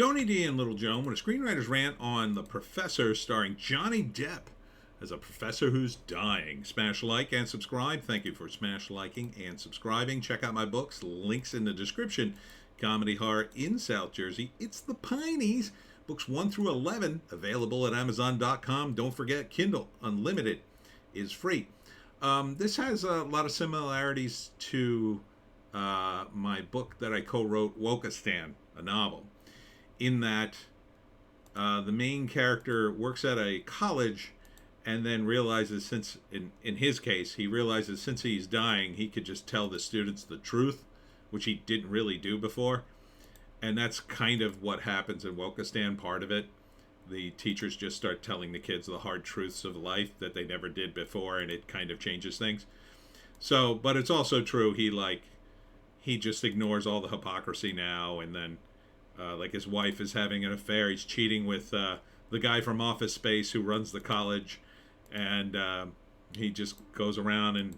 Tony D and Little Joan with a screenwriter's rant on The Professor, starring Johnny Depp as a professor who's dying. Smash like and subscribe. Thank you for smash liking and subscribing. Check out my books. Links in the description. Comedy horror in South Jersey. It's the Pineys. Books 1 through 11 available at Amazon.com. Don't forget, Kindle Unlimited is free. This has a lot of similarities to my book that I co-wrote, Wokistan, a novel, in that the main character works at a college and then realizes, since in his case, he realizes since he's dying, he could just tell the students the truth, which he didn't really do before. And that's kind of what happens in Wokistan, part of it. The teachers just start telling the kids the hard truths of life that they never did before, and it kind of changes things. So, but it's also true, he just ignores all the hypocrisy now, and then like his wife is having an affair, he's cheating with the guy from Office Space who runs the college, and he just goes around and,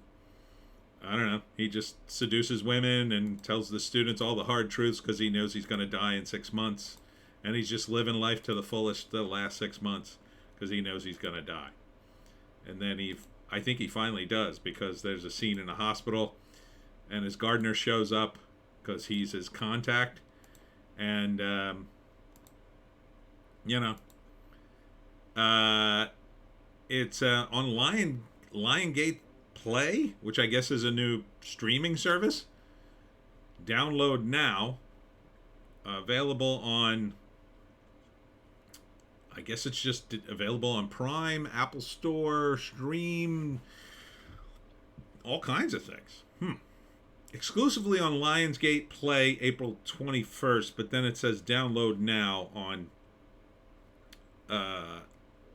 I don't know, he just seduces women and tells the students all the hard truths because he knows he's going to die in 6 months. And he's just living life to the fullest the last 6 months because he knows he's going to die. And then I think he finally does, because there's a scene in a hospital and his gardener shows up because he's his contact. And, it's on Liongate Play, which I guess is a new streaming service. Download now. Available on, I guess it's just available on Prime, Apple Store, Stream, all kinds of things. Exclusively on Lionsgate Play, April 21st, but then it says download now on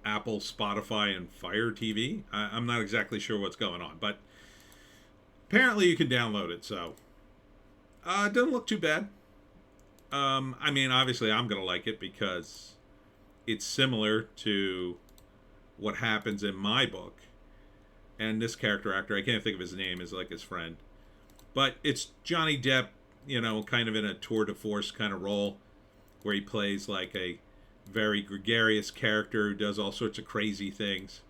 Apple, Spotify, and Fire TV. I'm not exactly sure what's going on, but apparently you can download it, so it doesn't look too bad. I mean, obviously I'm going to like it because it's similar to what happens in my book. And this character actor, I can't think of his name, is like his friend. But it's Johnny Depp, kind of in a tour de force kind of role where he plays like a very gregarious character who does all sorts of crazy things.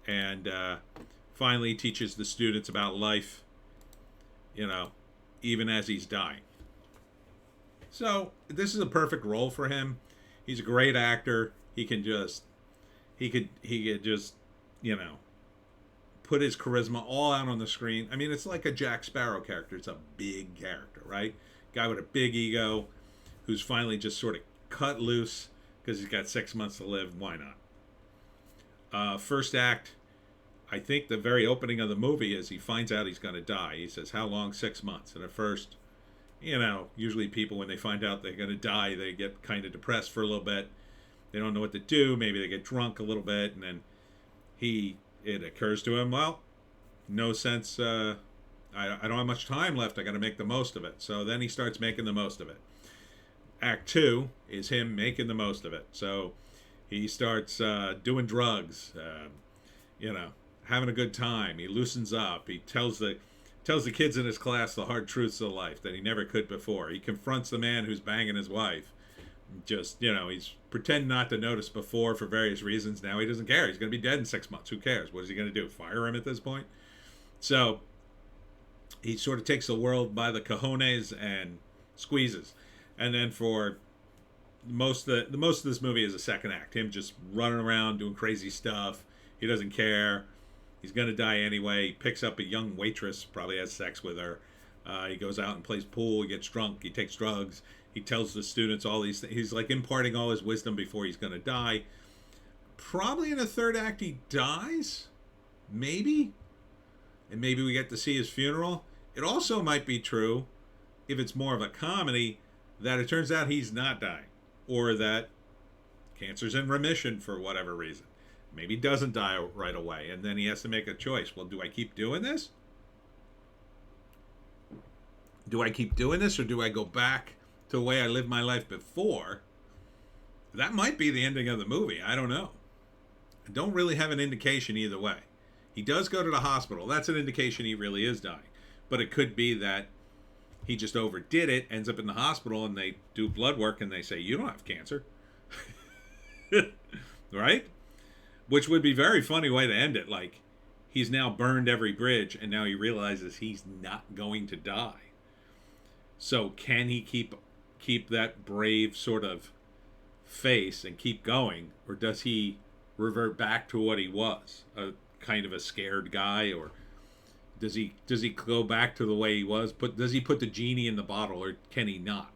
And finally teaches the students about life, even as he's dying. So this is a perfect role for him. He's a great actor. He could just, put his charisma all out on the screen. I mean, it's like a Jack Sparrow character. It's a big character, right? Guy with a big ego who's finally just sort of cut loose because he's got 6 months to live. Why not? First act, I think the very opening of the movie is he finds out he's going to die. He says, how long? 6 months. And at first, usually people, when they find out they're going to die, they get kind of depressed for a little bit. They don't know what to do. Maybe they get drunk a little bit. And then it occurs to him, well, no sense. I don't have much time left. I got to make the most of it. So then he starts making the most of it. Act 2 is him making the most of it. So he starts doing drugs, having a good time. He loosens up. He tells the kids in his class the hard truths of life that he never could before. He confronts the man who's banging his wife. Just, he's pretend not to notice before for various reasons. Now he doesn't care. He's going to be dead in 6 months. Who cares? What is he going to do? Fire him at this point? So he sort of takes the world by the cojones and squeezes. And then for most of this movie is a second act. Him just running around doing crazy stuff. He doesn't care. He's going to die anyway. He picks up a young waitress, probably has sex with her. He goes out and plays pool. He gets drunk. He takes drugs. He tells the students all these things. He's like imparting all his wisdom before he's going to die. Probably in the third act he dies. Maybe. And maybe we get to see his funeral. It also might be true, if it's more of a comedy, that it turns out he's not dying. Or that cancer's in remission for whatever reason. Maybe he doesn't die right away, and then he has to make a choice. Well, do I keep doing this? Do I keep doing this, or do I go back to the way I lived my life before? That might be the ending of the movie. I don't know. I don't really have an indication either way. He does go to the hospital. That's an indication he really is dying. But it could be that he just overdid it, ends up in the hospital, and they do blood work, and they say, you don't have cancer. Right? Which would be a very funny way to end it. Like, he's now burned every bridge, and now he realizes he's not going to die. So can he keep that brave sort of face and keep going, or does he revert back to what he was, a kind of a scared guy, or does he go back to the way he was? Does he put the genie in the bottle, or can he not?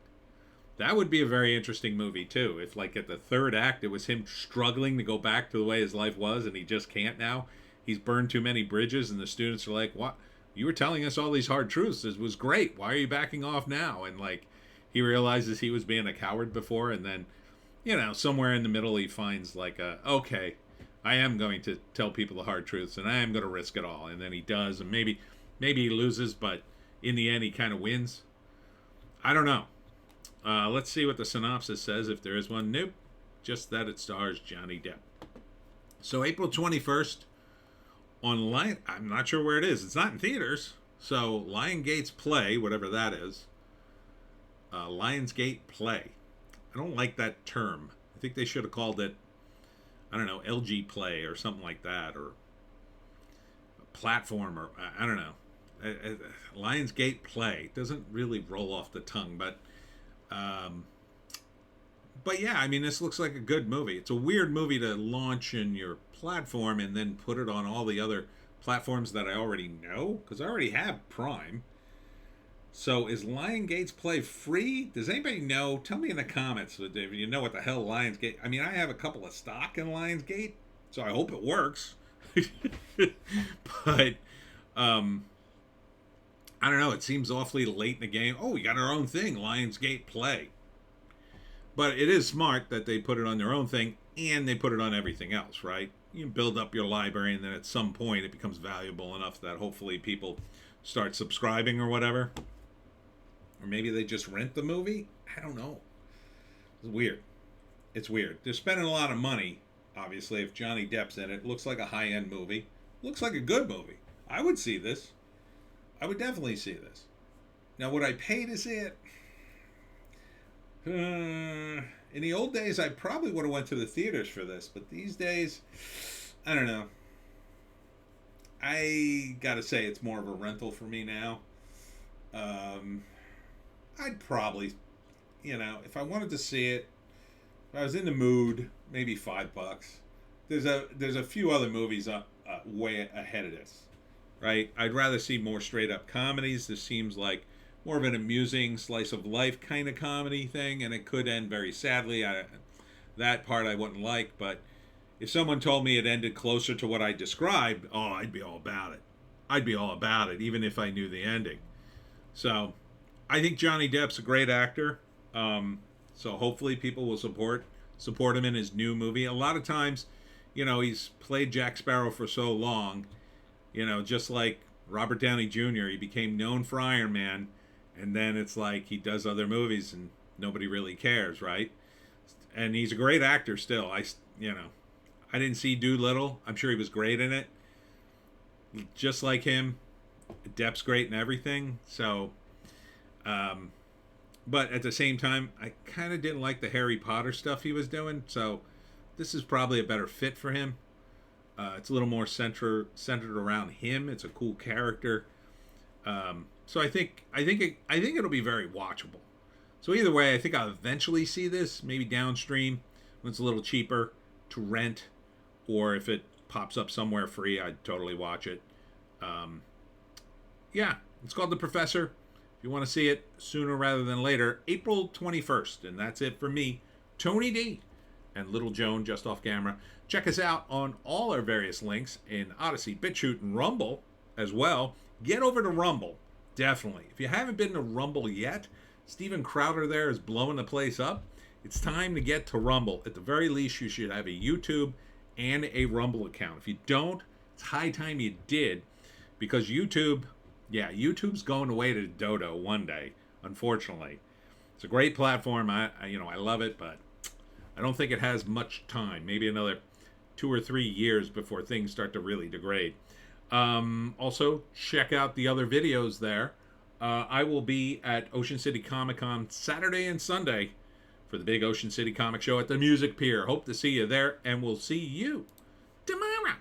That would be a very interesting movie too. If like at the third act it was him struggling to go back to the way his life was, and he just can't now. He's burned too many bridges, and the students are like, "What? You were telling us all these hard truths. It was great. Why are you backing off now?" And like, he realizes he was being a coward before, and then, somewhere in the middle he finds like okay, I am going to tell people the hard truths, and I am going to risk it all. And then he does, and maybe he loses, but in the end he kind of wins. I don't know. Let's see what the synopsis says, if there is one. Nope. Just that it stars Johnny Depp. So April 21st on I'm not sure where it is. It's not in theaters. So Lionsgate's Play, whatever that is. Lionsgate Play. I don't like that term. I think they should have called it, I don't know, LG Play or something like that, or a platform, or I don't know. Lionsgate Play doesn't really roll off the tongue, but yeah, I mean, this looks like a good movie. It's a weird movie to launch in your platform and then put it on all the other platforms that I already know, because I already have Prime. So is Lionsgate's Play free? Does anybody know? Tell me in the comments if you know what the hell Lionsgate. I mean, I have a couple of stock in Lionsgate, so I hope it works. But I don't know. It seems awfully late in the game. Oh, we got our own thing, Lionsgate Play. But it is smart that they put it on their own thing and they put it on everything else, right? You build up your library, and then at some point it becomes valuable enough that hopefully people start subscribing or whatever. Or maybe they just rent the movie. I don't know. It's weird. It's weird. They're spending a lot of money, obviously, if Johnny Depp's in it. It looks like a high-end movie. Looks like a good movie. I would see this. I would definitely see this. Now, would I pay to see it? In the old days, I probably would have went to the theaters for this, but these days, I don't know. I gotta say, it's more of a rental for me now. I'd probably, if I wanted to see it, if I was in the mood, maybe $5. There's a few other movies way ahead of this, right? I'd rather see more straight up comedies. This seems like more of an amusing slice of life kind of comedy thing, and it could end very sadly. That part I wouldn't like, but if someone told me it ended closer to what I described, I'd be all about it. I'd be all about it, even if I knew the ending. So I think Johnny Depp's a great actor. So hopefully people will support him in his new movie. A lot of times, he's played Jack Sparrow for so long, just like Robert Downey Jr., he became known for Iron Man, and then it's like he does other movies and nobody really cares, right? And he's a great actor still. I didn't see Doolittle. I'm sure he was great in it. Just like him, Depp's great in everything. So, but at the same time, I kind of didn't like the Harry Potter stuff he was doing. So this is probably a better fit for him. It's a little more centered around him. It's a cool character. So I think it'll be very watchable. So either way, I think I'll eventually see this, maybe downstream when it's a little cheaper to rent, or if it pops up somewhere free, I'd totally watch it. Yeah, it's called The Professor. If you want to see it sooner rather than later, April 21st. And that's it for me, Tony D, and Little Joan just off camera. Check us out on all our various links in Odysee, Bitchute, and Rumble as well. Get over to Rumble, definitely. If you haven't been to Rumble yet, Steven Crowder there is blowing the place up. It's time to get to Rumble. At the very least, you should have a YouTube and a Rumble account. If you don't, it's high time you did, because YouTube's going away to Dodo one day, unfortunately. It's a great platform. I love it, but I don't think it has much time. Maybe another 2 or 3 years before things start to really degrade. Also, check out the other videos there. I will be at Ocean City Comic Con Saturday and Sunday for the big Ocean City Comic Show at the Music Pier. Hope to see you there, and we'll see you tomorrow.